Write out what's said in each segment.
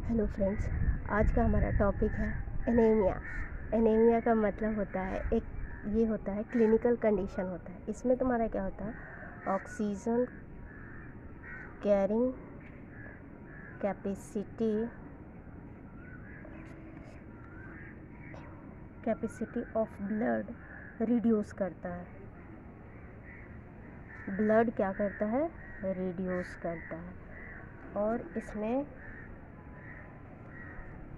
Hello friends, आज का हमारा टॉपिक है एनीमिया। एनीमिया का मतलब होता है ये होता है क्लिनिकल कंडीशन होता है। इसमें तुम्हारा क्या होता है, oxygen carrying capacity of blood reduce करता है। ब्लड क्या करता है, रिड्यूस करता है। और इसमें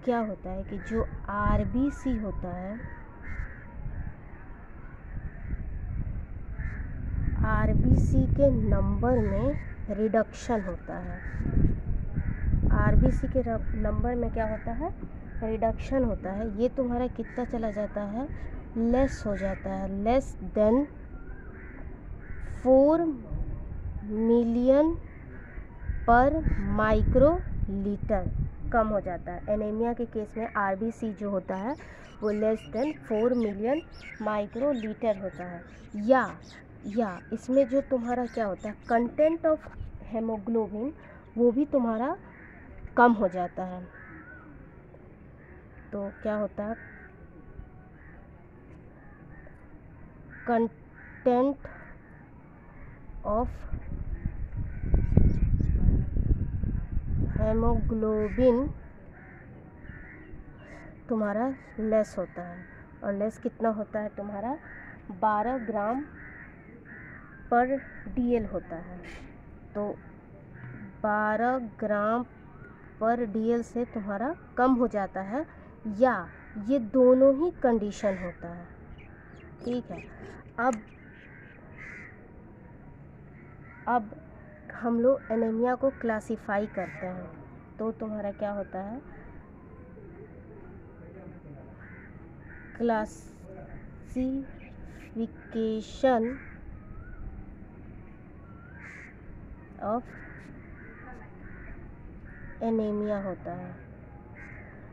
क्या होता है कि जो आरबीसी होता है, आरबीसी के नंबर में रिडक्शन होता है। आरबीसी के नंबर में क्या होता है, रिडक्शन होता है। ये तुम्हारा कितना चला जाता है, लेस हो जाता है, लेस देन 4 मिलियन पर माइक्रोलीटर कम हो जाता है। एनीमिया के केस में आरबीसी जो होता है वो लेस देन 4 मिलियन माइक्रोलीटर होता है। या इसमें जो तुम्हारा क्या होता है, कंटेंट ऑफ हेमोग्लोबिन वो भी तुम्हारा कम हो जाता है। तो क्या होता है, कंटेंट ऑफ हेमोग्लोबिन तुम्हारा लेस होता है। और लेस कितना होता है तुम्हारा, 12 ग्राम पर डीएल होता है। तो 12 ग्राम पर डीएल से तुम्हारा कम हो जाता है, या ये दोनों ही कंडीशन होता है। ठीक है, अब हम लोग एनीमिया को क्लासिफाई करते हैं। तो तुम्हारा क्या होता है, क्लासिफिकेशन ऑफ एनीमिया होता है।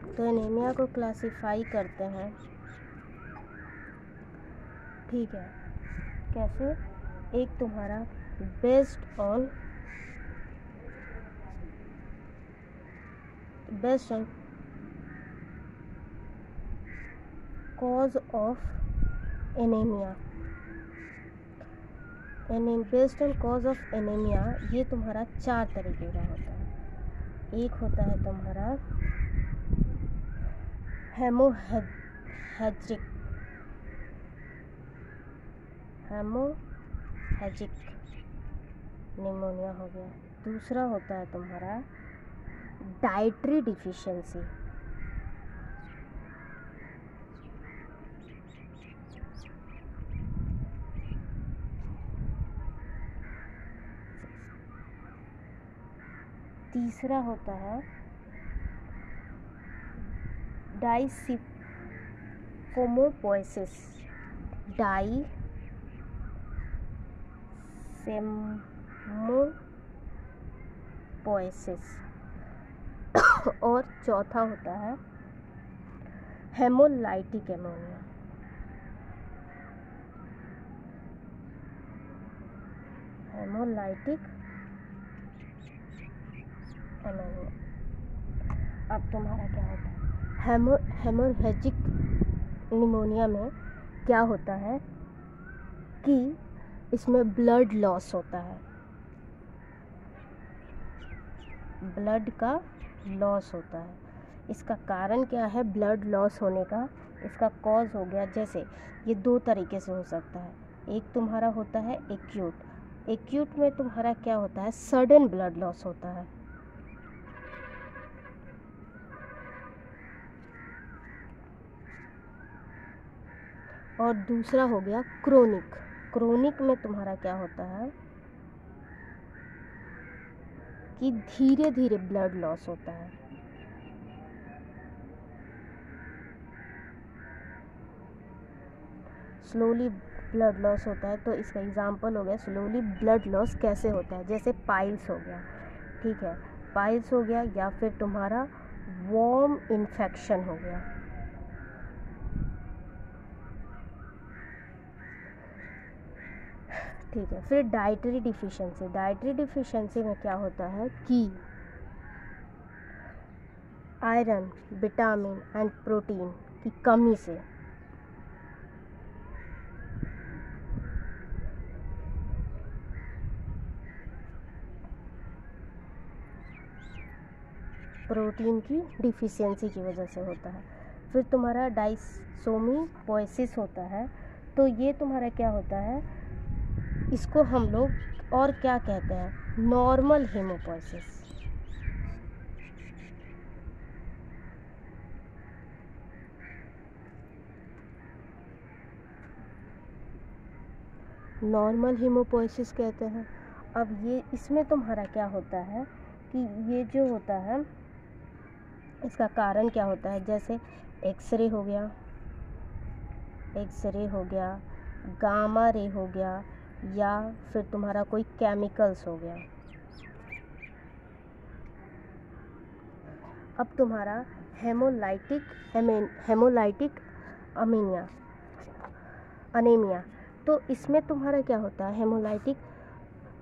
तो एनीमिया को क्लासिफाई करते हैं, ठीक है। कैसे, एक तुम्हारा based on cause of anaemia. Based on cause of anaemia ये तुम्हारा 4 तरीके का होता है। एक होता है तुम्हारा हेमोहेजिक निमोनिया हो गया। दूसरा होता है तुम्हारा डाइटरी डिफिशियंसी। तीसरा होता है डाइसिकोमोपोइसिस। और चौथा होता है हेमोलाइटिक एमोनिया। Hemolytic ammonia. अब तुम्हारा क्या होता है, हेमोरेजिक निमोनिया में क्या होता है कि इसमें ब्लड लॉस होता है, ब्लड का लॉस होता है। इसका कारण क्या है ब्लड लॉस होने का, इसका कॉज हो गया, जैसे ये 2 तरीके से हो सकता है। एक तुम्हारा होता है एक्यूट में तुम्हारा क्या होता है, सडन ब्लड लॉस होता है। और दूसरा हो गया क्रोनिक में तुम्हारा क्या होता है कि धीरे धीरे ब्लड लॉस होता है। स्लोली ब्लड लॉस होता है। तो इसका एग्जांपल हो गया, स्लोली ब्लड लॉस कैसे होता है, जैसे पाइल्स हो गया, ठीक है, पाइल्स हो गया, या फिर तुम्हारा वॉर्म इन्फेक्शन हो गया। ठीक है, फिर डाइटरी डिफिशियंसी में क्या होता है कि आयरन, विटामिन एंड प्रोटीन की कमी से। प्रोटीन की डिफिशियंसी की वजह से होता है। फिर तुम्हारा डाइसोमीपोइसिस होता है। तो ये तुम्हारा क्या होता है, इसको हम लोग और क्या कहते हैं, नॉर्मल हेमोपोइसिस। नॉर्मल हेमोपोइसिस कहते हैं। अब ये इसमें तुम्हारा क्या होता है कि ये जो होता है इसका कारण क्या होता है, जैसे एक्सरे हो गया, गामा रे हो गया, या फिर तुम्हारा कोई केमिकल्स हो गया। अब तुम्हारा हेमोलाइटिक अनीमिया। तो इसमें तुम्हारा क्या होता है, हेमोलाइटिक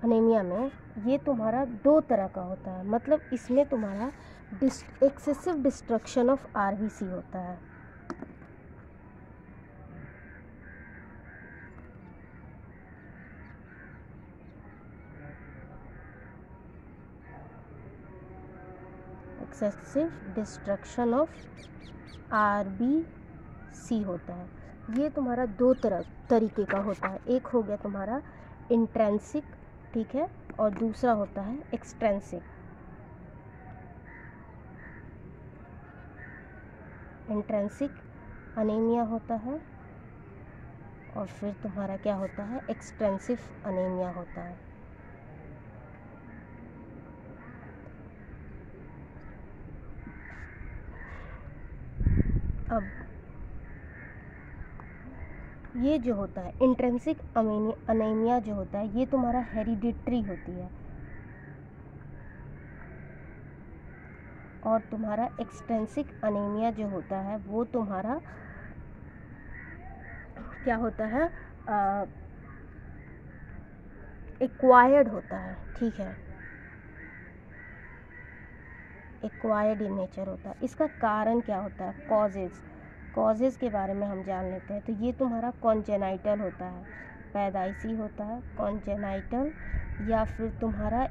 अनीमिया में ये तुम्हारा दो तरह का होता है। मतलब इसमें तुम्हारा एक्सेसिव डिस्ट्रक्शन ऑफ आरबीसी होता है। एक्सेसिव डिस्ट्रक्शन ऑफ आरबीसी होता है। ये तुम्हारा दो तरीके का होता है। एक हो गया तुम्हारा इंट्रेंसिक, ठीक है, और दूसरा होता है एक्सट्रेंसिक। इंट्रेंसिक अनीमिया होता है और फिर तुम्हारा क्या होता है, एक्सट्रेंसिव अनीमिया होता है। अब ये जो होता है इंट्रेंसिक अनीमिया जो होता है ये तुम्हारा हेरिडिटरी होती है, और तुम्हारा एक्सट्रेंसिक अनीमिया जो होता है वो तुम्हारा क्या होता है, एक्वायर्ड होता है, ठीक है, एक्वायर्ड इन नेचर होता है। इसका कारण क्या होता है, कॉजेज़ के बारे में हम जान लेते हैं। तो ये तुम्हारा कॉन्जेनाइटल होता है, पैदाइशी होता है कॉन्जेनाइटल, या फिर तुम्हारा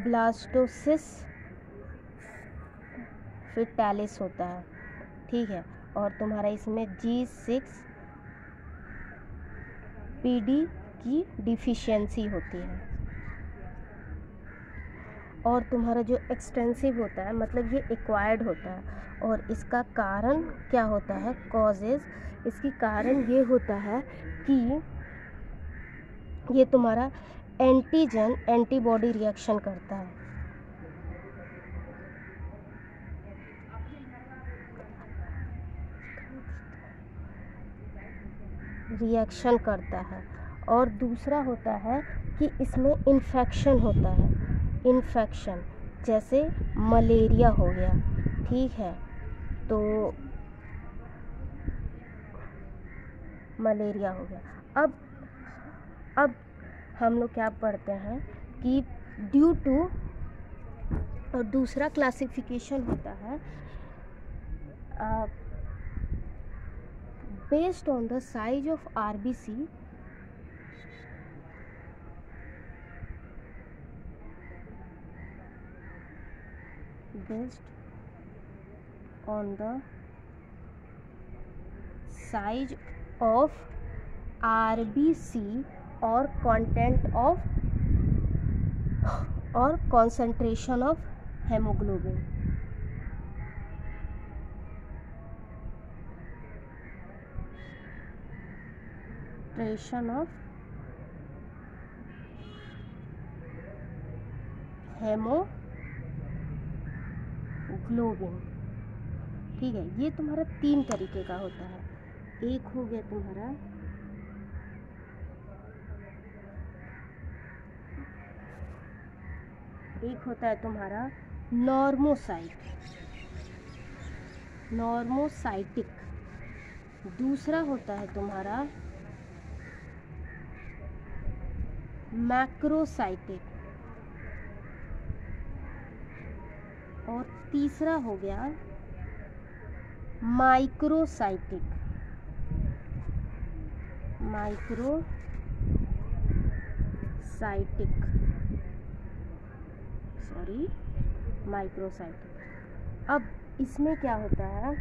ब्लास्टोसिस फेटालिस होता है, ठीक है, और तुम्हारा इसमें G6PD की डिफिशियंसी होती है। और तुम्हारा जो एक्सटेंसिव होता है मतलब ये एक्वायर्ड होता है, और इसका कारण क्या होता है, कॉजेज़, इसकी कारण ये होता है कि ये तुम्हारा एंटीबॉडी रिएक्शन करता है, और दूसरा होता है कि इसमें इन्फेक्शन होता है, जैसे मलेरिया हो गया, ठीक है, तो मलेरिया हो गया। अब हम लोग क्या पढ़ते हैं कि ड्यू टू, और दूसरा क्लासिफिकेशन होता है based on the size of RBC, based on the size of RBC or content of or concentration of hemoglobin. Concentration of haemoglobin, ठीक है। ये तुम्हारा 3 तरीके का होता है। एक हो गया तुम्हारा एक होता है तुम्हारा नॉर्मोसाइट, नॉर्मोसाइटिक। दूसरा होता है तुम्हारा मैक्रोसाइटिक, और तीसरा हो गया माइक्रोसाइटिक। माइक्रोसाइटिक। अब इसमें क्या होता है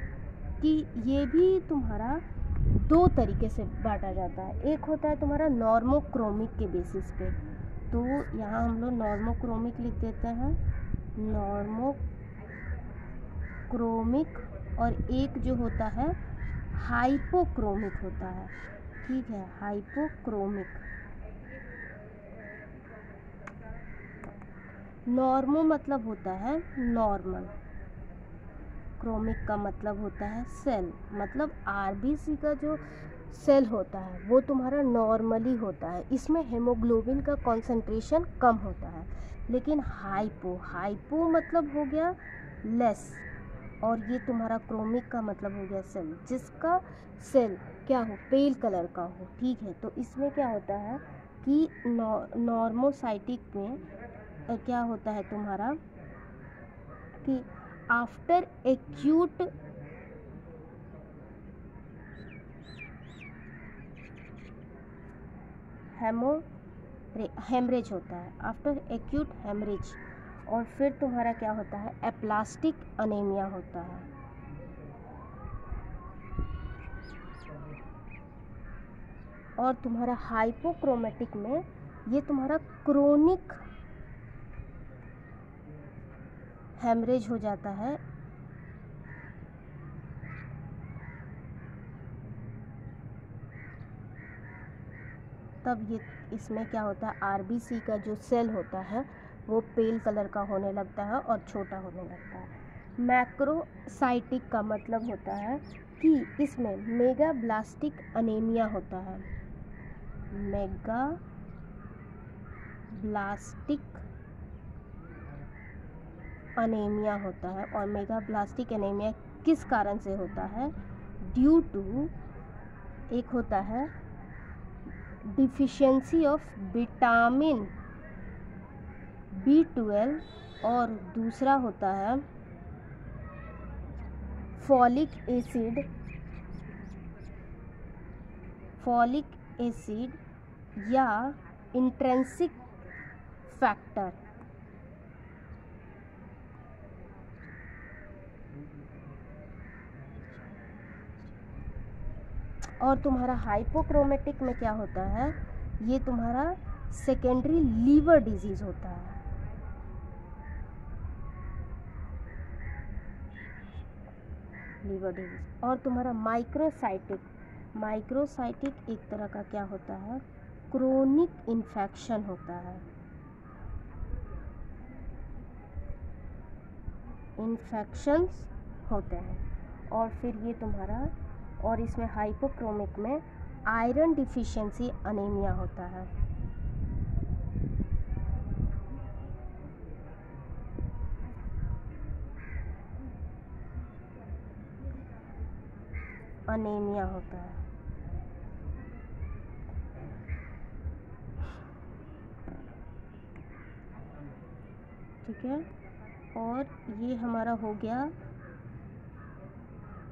कि ये भी तुम्हारा दो तरीके से बांटा जाता है। एक होता है तुम्हारा नॉर्मोक्रोमिक के बेसिस पे, तो यहाँ हम लोग नॉर्मोक्रोमिक लिख देते हैं, नॉर्मोक्रोमिक। और एक जो होता है हाइपोक्रोमिक होता है, ठीक है, हाइपोक्रोमिक। नॉर्मो मतलब होता है नॉर्मल, क्रोमिक का मतलब होता है सेल, मतलब आरबीसी का जो सेल होता है वो तुम्हारा नॉर्मली होता है, इसमें हेमोग्लोबिन का कॉन्सेंट्रेशन कम होता है। लेकिन हाइपो मतलब हो गया लेस, और ये तुम्हारा क्रोमिक का मतलब हो गया सेल, जिसका सेल क्या हो, पेल कलर का हो, ठीक है। तो इसमें क्या होता है कि नॉर्मोसाइटिक में क्या होता है तुम्हारा कि आफ्टर एक्यूट हेमरेज होता है, आफ्टर एक्यूट हेमरेज। और फिर तुम्हारा क्या होता है, एप्लास्टिक अनीमिया होता है। और तुम्हारा हाइपोक्रोमेटिक में ये तुम्हारा क्रोनिक हेमरेज हो जाता है, तब ये इसमें क्या होता है, आरबीसी का जो सेल होता है वो पेल कलर का होने लगता है और छोटा होने लगता है। मैक्रोसाइटिक का मतलब होता है कि इसमें मेगाब्लास्टिक अनीमिया होता है, मेगाब्लास्टिक अनीमिया होता है। और मेगाब्लास्टिक अनीमिया किस कारण से होता है, ड्यू टू एक होता है डिफिशियंसी ऑफ विटामिन B12, और दूसरा होता है फॉलिक एसिड या इंट्रिंसिक फैक्टर। और तुम्हारा हाइपोक्रोमेटिक में क्या होता है, ये तुम्हारा सेकेंडरी लीवर डिजीज होता है, लीवर डिजीज। और तुम्हारा माइक्रोसाइटिक एक तरह का क्या होता है, क्रोनिक इन्फेक्शन होता है, इन्फेक्शंस होते हैं। और फिर ये तुम्हारा, और इसमें हाइपोक्रोमिक में आयरन डिफिशियंसी अनीमिया होता है, अनीमिया होता है, ठीक है। और ये हमारा हो गया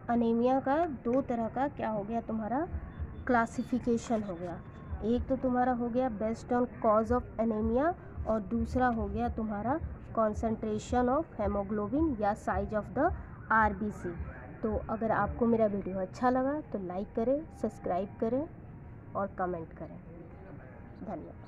अनीमिया का दो तरह का क्या हो गया तुम्हारा क्लासिफिकेशन हो गया। एक तो तुम्हारा हो गया based on cause of anaemia, और दूसरा हो गया तुम्हारा कॉन्सेंट्रेशन ऑफ हेमोग्लोबिन या साइज ऑफ द आरबीसी। तो अगर आपको मेरा वीडियो अच्छा लगा तो लाइक करें, सब्सक्राइब करें और कमेंट करें। धन्यवाद।